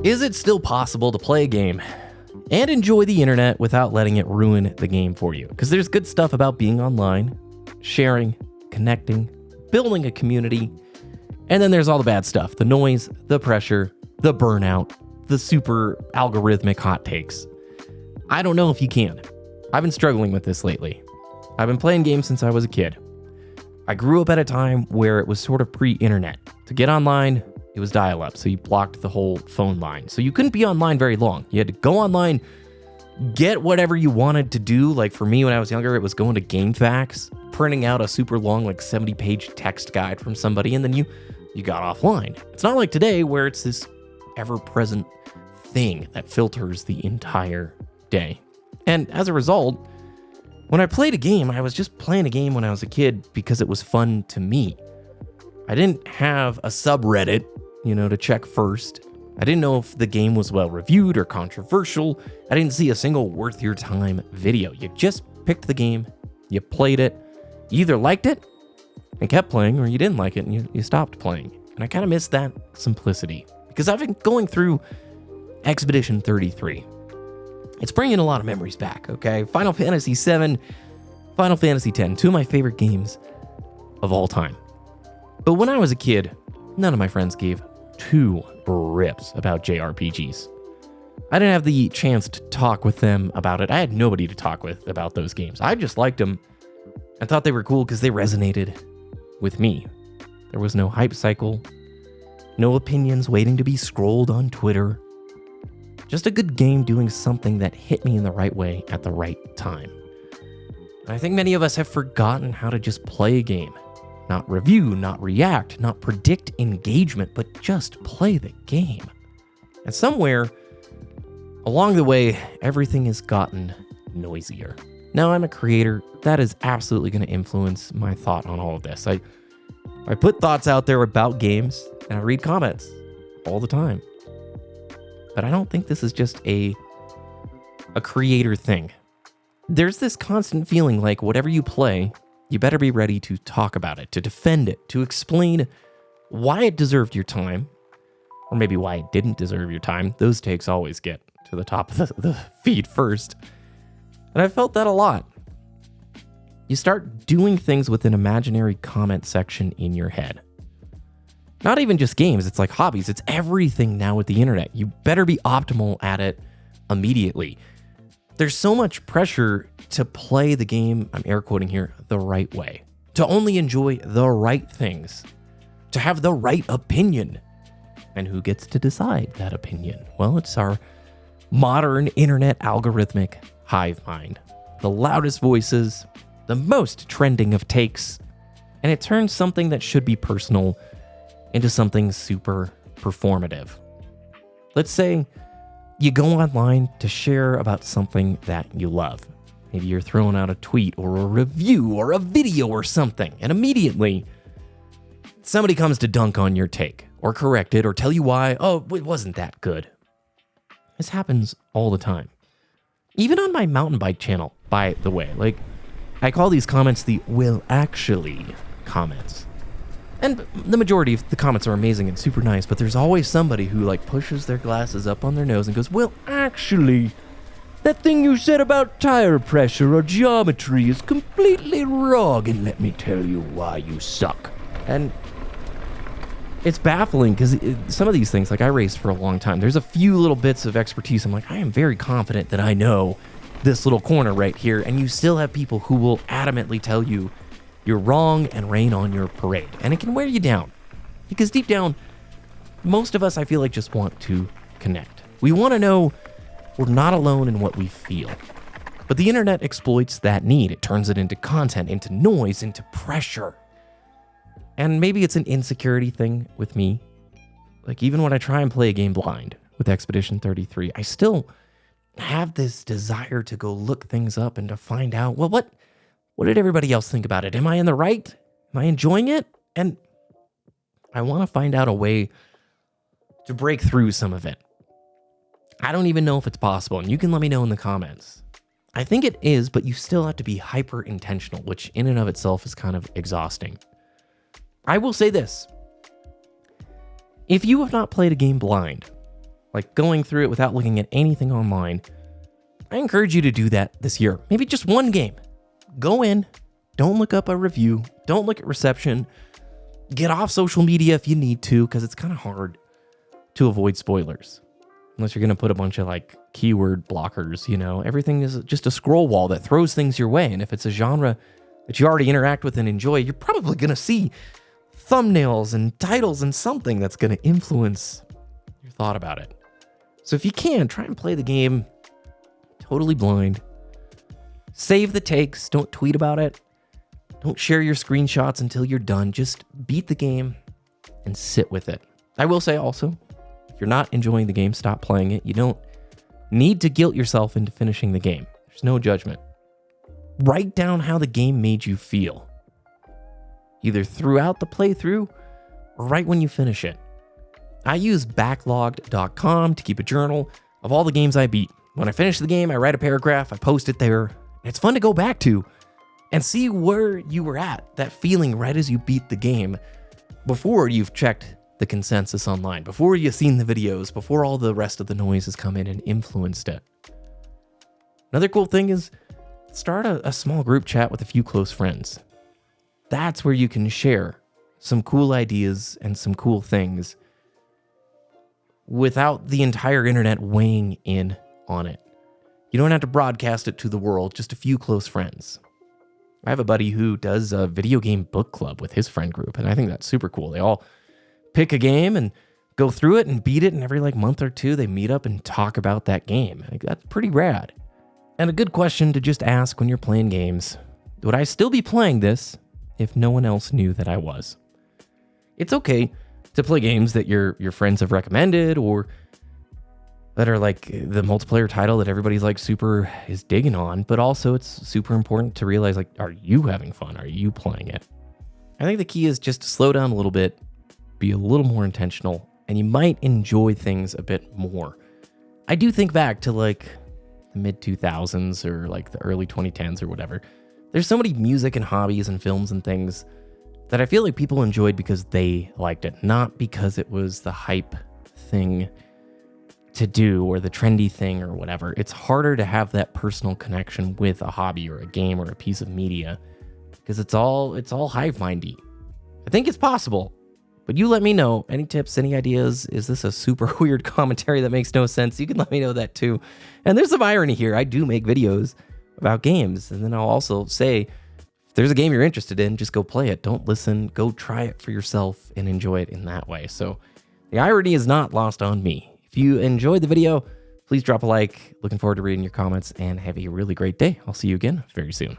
Is it still possible to play a game and enjoy the internet without letting it ruin the game for you? Because there's good stuff about being online, sharing, connecting, building a community, and then there's all the bad stuff, the noise, the pressure, the burnout, the super algorithmic hot takes. I don't know if you can. I've been struggling with this lately. I've been playing games since I was a kid. I grew up at a time where it was sort of pre-internet. To get online, it was dial-up, so you blocked the whole phone line. So you couldn't be online very long. You had to go online, get whatever you wanted to do. Like for me, when I was younger, it was going to GameFAQs, printing out a super long, like 70-page text guide from somebody, and then you got offline. It's not like today where it's this ever-present thing that filters the entire day. And as a result, when I played a game, I was just playing a game when I was a kid because it was fun to me. I didn't have a subreddit, to check first. I didn't know if the game was well reviewed or controversial. I didn't see a single worth your time video. You just picked the game, you played it, you either liked it and kept playing, or you didn't like it and you stopped playing. And I kind of miss that simplicity because I've been going through Expedition 33. It's bringing a lot of memories back, okay? Final Fantasy VII, Final Fantasy X, two of my favorite games of all time. But when I was a kid, none of my friends gave two rips about JRPGs. I didn't have the chance to talk with them about it. I had nobody to talk with about those games. I just liked them and thought they were cool because they resonated with me. There was no hype cycle, no opinions waiting to be scrolled on Twitter. Just a good game doing something that hit me in the right way at the right time. And I think many of us have forgotten how to just play a game. Not review, not react, not predict engagement, but just play the game. And somewhere along the way, everything has gotten noisier. Now I'm a creator. That is absolutely going to influence my thought on all of this. I put thoughts out there about games and I read comments all the time. But I don't think this is just a creator thing. There's this constant feeling like whatever you play, you better be ready to talk about it, to defend it, to explain why it deserved your time, or maybe why it didn't deserve your time. Those takes always get to the top of the feed first. And I felt that a lot. You start doing things with an imaginary comment section in your head. Not even just games, it's like hobbies. It's everything now with the internet. You better be optimal at it immediately. There's so much pressure to play the game, I'm air quoting here, the right way. To only enjoy the right things. To have the right opinion. And who gets to decide that opinion? Well, it's our modern internet algorithmic hive mind. The loudest voices, the most trending of takes, and it turns something that should be personal into something super performative. Let's say you go online to share about something that you love. Maybe you're throwing out a tweet or a review or a video or something, and immediately somebody comes to dunk on your take or correct it or tell you why, oh, it wasn't that good. This happens all the time. Even on my mountain bike channel, by the way. Like, I call these comments the "will actually" comments. And the majority of the comments are amazing and super nice, but there's always somebody who like pushes their glasses up on their nose and goes, "Well, actually, that thing you said about tire pressure or geometry is completely wrong, and let me tell you why you suck." And it's baffling because some of these things, like I raced for a long time. There's a few little bits of expertise. I'm like, I am very confident that I know this little corner right here. And you still have people who will adamantly tell you you're wrong and rain on your parade. And it can wear you down because deep down, most of us, I feel like, just want to connect. We want to know we're not alone in what we feel. But the internet exploits that need. It turns it into content, into noise, into pressure. And maybe it's an insecurity thing with me. Like even when I try and play a game blind with Expedition 33, I still have this desire to go look things up and to find out, well, what did everybody else think about it? Am I in the right? Am I enjoying it? And I want to find out a way to break through some of it. I don't even know if it's possible, and you can let me know in the comments. I think it is, but you still have to be hyper intentional, which in and of itself is kind of exhausting. I will say this. If you have not played a game blind, like going through it without looking at anything online, I encourage you to do that this year. Maybe just one game. Go in, don't look up a review, don't look at reception, get off social media if you need to, because it's kind of hard to avoid spoilers. Unless you're going to put a bunch of like keyword blockers, everything is just a scroll wall that throws things your way. And if it's a genre that you already interact with and enjoy, you're probably going to see thumbnails and titles and something that's going to influence your thought about it. So if you can, try and play the game totally blind. Save the takes. Don't tweet about it. Don't share your screenshots until you're done. Just beat the game and sit with it. I will say also, if you're not enjoying the game, stop playing it. You don't need to guilt yourself into finishing the game. There's no judgment. Write down how the game made you feel, either throughout the playthrough or right when you finish it. I use backlogged.com to keep a journal of all the games I beat. When I finish the game, I write a paragraph, I post it there. It's fun to go back to and see where you were at, that feeling right as you beat the game, before you've checked the consensus online, before you've seen the videos, before all the rest of the noise has come in and influenced it. Another cool thing is start a small group chat with a few close friends. That's where you can share some cool ideas and some cool things without the entire internet weighing in on it. You don't have to broadcast it to the world, just a few close friends. I have a buddy who does a video game book club with his friend group, and I think that's super cool. They all pick a game and go through it and beat it, and every month or two they meet up and talk about that game. That's pretty rad. And a good question to just ask when you're playing games: would I still be playing this if no one else knew that I was? It's okay to play games that your friends have recommended, or that are like the multiplayer title that everybody's super is digging on, but also it's super important to realize, are you having fun? Are you playing it? I think the key is just to slow down a little bit, be a little more intentional, and you might enjoy things a bit more. I do think back to the mid 2000s or the early 2010s or whatever. There's so many music and hobbies and films and things that I feel like people enjoyed because they liked it, not because it was the hype thing to do or the trendy thing or whatever. It's harder to have that personal connection with a hobby or a game or a piece of media because it's all hive mindy. I think it's possible, but you let me know. Any tips, any ideas? Is this a super weird commentary that makes no sense? You can let me know that too. And there's some irony here. I do make videos about games, and then I'll also say, if there's a game you're interested in, just go play it. Don't listen. Go try it for yourself and enjoy it in that way. So the irony is not lost on me. If you enjoyed the video, please drop a like. Looking forward to reading your comments, and have a really great day. I'll see you again very soon.